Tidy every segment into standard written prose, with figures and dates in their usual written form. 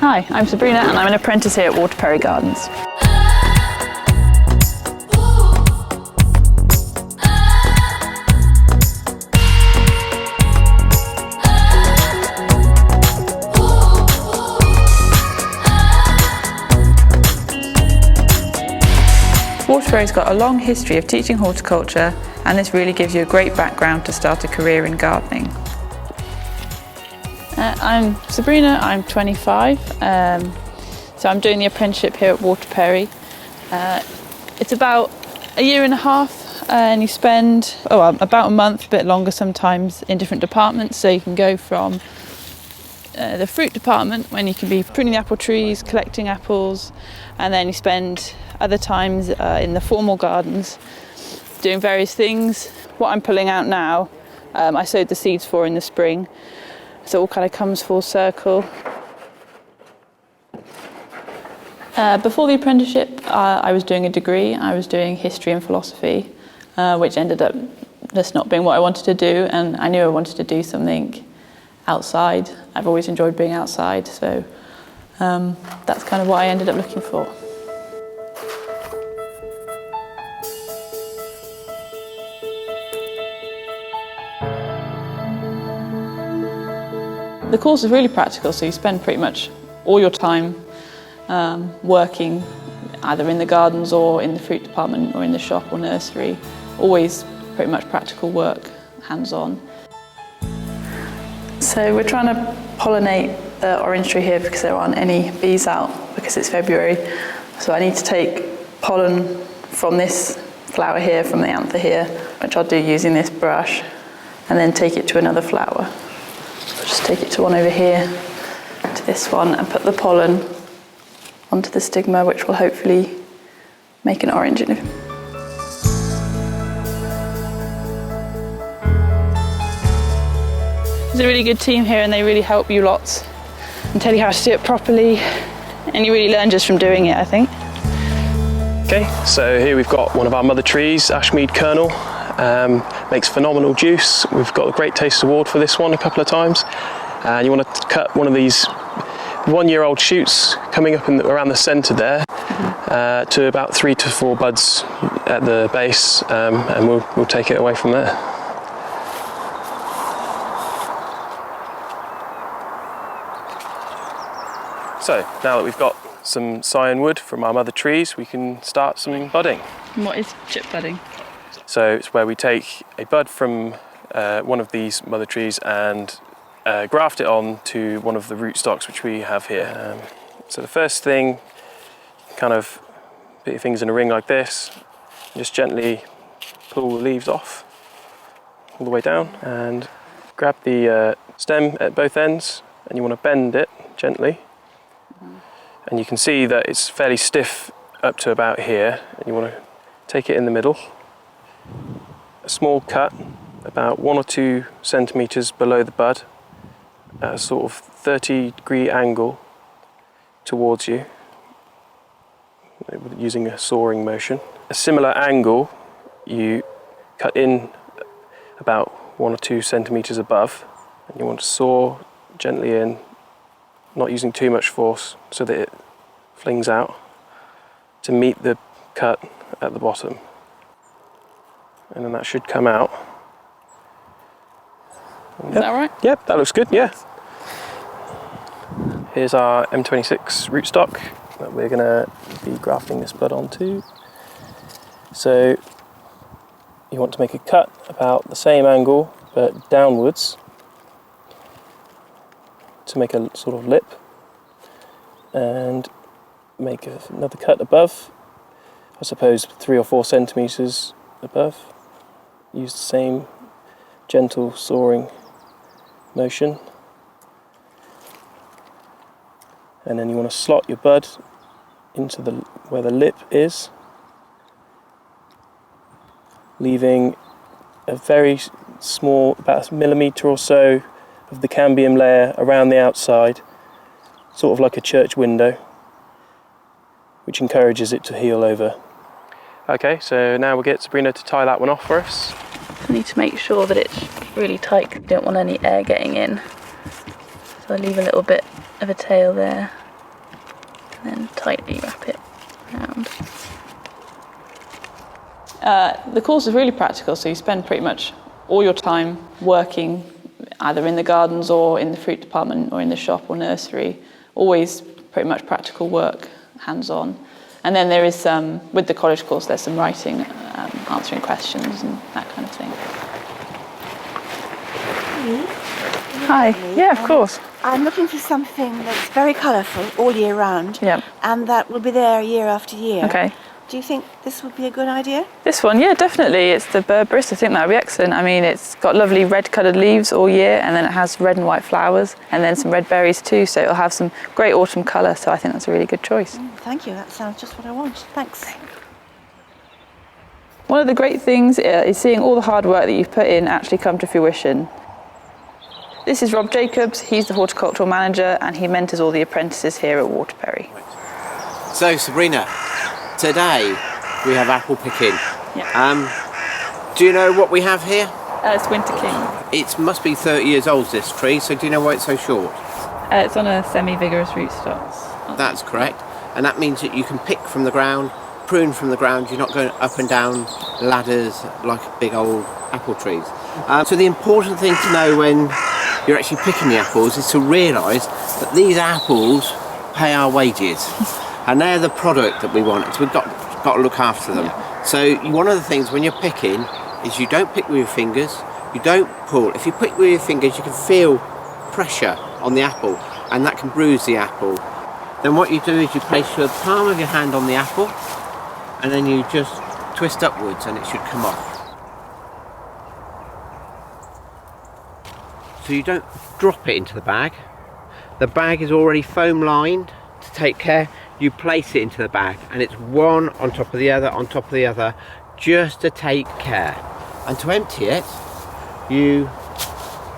Hi, I'm Sabrina and I'm an apprentice here at Waterperry Gardens. Waterperry's got a long history of teaching horticulture, and this really gives you a great background to start a career in gardening. I'm Sabrina, I'm 25, so I'm doing the apprenticeship here at Waterperry. It's about a year and a half, and you spend about a month, a bit longer sometimes, in different departments. So you can go from the fruit department, when you can be pruning the apple trees, collecting apples, and then you spend other times in the formal gardens doing various things. What I'm pulling out now, I sowed the seeds for in the spring, so it all kind of comes full circle. Before the apprenticeship, I was doing a degree. I was doing history and philosophy, which ended up just not being what I wanted to do, and I knew I wanted to do something outside. I've always enjoyed being outside, so that's kind of what I ended up looking for. The course is really practical, so you spend pretty much all your time working either in the gardens or in the fruit department or in the shop or nursery. Always pretty much practical work, hands-on. So we're trying to pollinate the orange tree here because there aren't any bees out because it's February. So I need to take pollen from this flower here, from the anther here, which I'll do using this brush, and then take it to another flower. I'll just take it to one over here, to this one, and put the pollen onto the stigma, which will hopefully make an orange. There's a really good team here, and they really help you lots and tell you how to do it properly, and you really learn just from doing it, I think. Okay, so here we've got one of our mother trees, Ashmead Kernel. Makes phenomenal juice. We've got a Great Taste Award for this one a couple of times. And you want to cut one of these 1-year-old shoots coming up around the centre there, to about 3 to 4 buds at the base, and we'll take it away from there. So now that we've got some scion wood from our mother trees, we can start some budding. And what is chip budding? So it's where we take a bud from one of these mother trees and graft it on to one of the rootstocks which we have here. So the first thing, kind of put your fingers in a ring like this, just gently pull the leaves off all the way down, and grab the stem at both ends, and you want to bend it gently. And you can see that it's fairly stiff up to about here, and you want to take it in the middle. A small cut, about 1 or 2 centimetres below the bud, at a sort of 30-degree angle towards you, using a sawing motion. A similar angle, you cut in about 1 or 2 centimetres above, and you want to saw gently in, not using too much force so that it flings out, to meet the cut at the bottom. And then that should come out. Is that right? Yep, that looks good, yeah. Here's our M26 rootstock that we're going to be grafting this bud onto. So you want to make a cut about the same angle but downwards to make a sort of lip, and make another cut above, I suppose 3 or 4 centimetres above. Use the same gentle sawing motion, and then you want to slot your bud into where the lip is, leaving a very small, about a millimetre or so of the cambium layer around the outside, sort of like a church window, which encourages it to heal over. Okay, so now we'll get Sabrina to tie that one off for us. I need to make sure that it's really tight, because I don't want any air getting in. So I leave a little bit of a tail there. tightly wrap it around. The course is really practical, so you spend pretty much all your time working either in the gardens or in the fruit department or in the shop or nursery. Always pretty much practical work, hands-on. And then there is with the college course, there's some writing, answering questions and that kind of thing. Hi, yeah, of course. I'm looking for something that's very colourful all year round, Yeah. and that will be there year after year. Okay. Do you think this would be a good idea? This one, yeah, definitely. It's the Berberis. I think that would be excellent. I mean, it's got lovely red-coloured leaves all year, and then it has red and white flowers, and then some red berries too, so it'll have some great autumn colour, so I think that's a really good choice. Thank you, that sounds just what I want. Thanks. One of the great things is seeing all the hard work that you've put in actually come to fruition. This is Rob Jacobs. He's the horticultural manager, and he mentors all the apprentices here at Waterperry. So Sabrina, today we have apple picking. Yeah. Do you know what we have here? It's Winter King. It must be 30 years old, this tree, so do you know why it's so short? It's on a semi-vigorous rootstocks. That's correct. And that means that you can pick from the ground, prune from the ground, you're not going up and down ladders like big old apple trees. So the important thing to know when you're actually picking the apples is to realise that these apples pay our wages. And they're the product that we want, so we've got to look after them. Yeah. So one of the things when you're picking is you don't pick with your fingers, you don't pull. If you pick with your fingers, you can feel pressure on the apple, and that can bruise the apple. Then what you do is you place your palm of your hand on the apple, and then you just twist upwards and it should come off. So you don't drop it into the bag. The bag is already foam lined to take care. You place it into the bag and it's one on top of the other, on top of the other, just to take care. And to empty it, you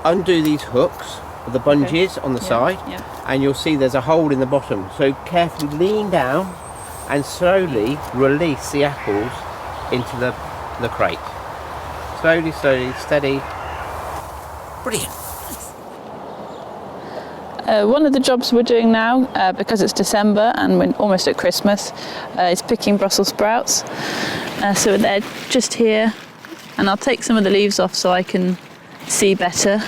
undo these hooks, the bungees on the side, and you'll see there's a hole in the bottom. So carefully lean down and slowly release the apples into the crate. Slowly, slowly, steady. Brilliant. One of the jobs we're doing now, because it's December and we're almost at Christmas, is picking Brussels sprouts. So they're just here, and I'll take some of the leaves off so I can see better.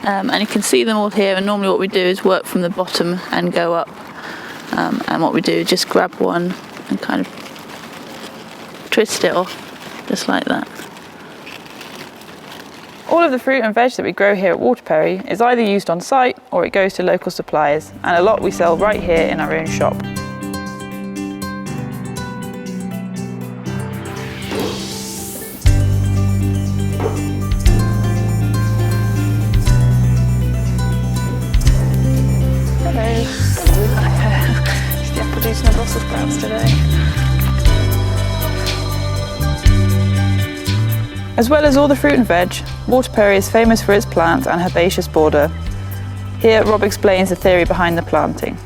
And you can see them all here, and normally what we do is work from the bottom and go up. And what we do is just grab one and kind of twist it off, just like that. All of the fruit and veg that we grow here at Waterperry is either used on site or it goes to local suppliers, and a lot we sell right here in our own shop. Hello. Just producing the Brussels sprouts today. As well as all the fruit and veg, Waterperry is famous for its plants and herbaceous border. Here, Rob explains the theory behind the planting.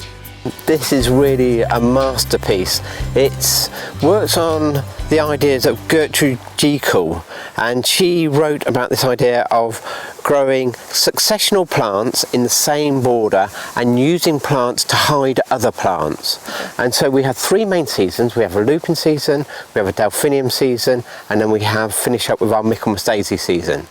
This is really a masterpiece. It works on the ideas of Gertrude Jekyll, and she wrote about this idea of growing successional plants in the same border and using plants to hide other plants. And so we have three main seasons. We have a lupin season, we have a delphinium season, and then we finish up with our Michaelmas daisy season.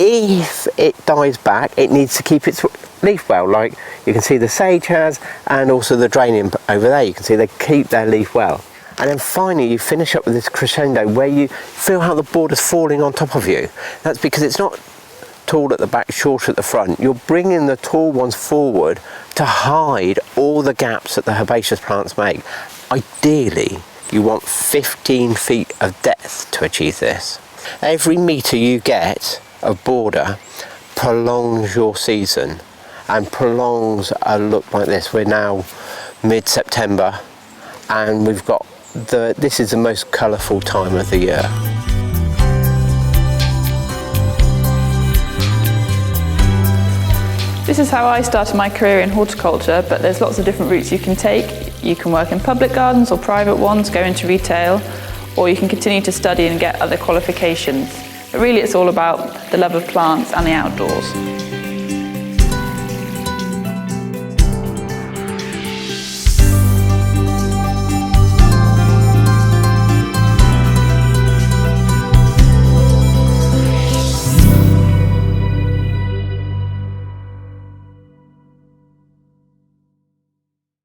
If it dies back, it needs to keep its leaf well, like you can see the sage has, and also the geranium over there. You can see they keep their leaf well. And then finally you finish up with this crescendo where you feel how the border's falling on top of you. That's because it's not tall at the back, short at the front. You're bringing the tall ones forward to hide all the gaps that the herbaceous plants make. Ideally, you want 15 feet of depth to achieve this. Every metre you get of border prolongs your season and prolongs a look like this. We're now mid-September and we've got this is the most colourful time of the year. This is how I started my career in horticulture, but there's lots of different routes you can take. You can work in public gardens or private ones, go into retail, or you can continue to study and get other qualifications. But really it's all about the love of plants and the outdoors.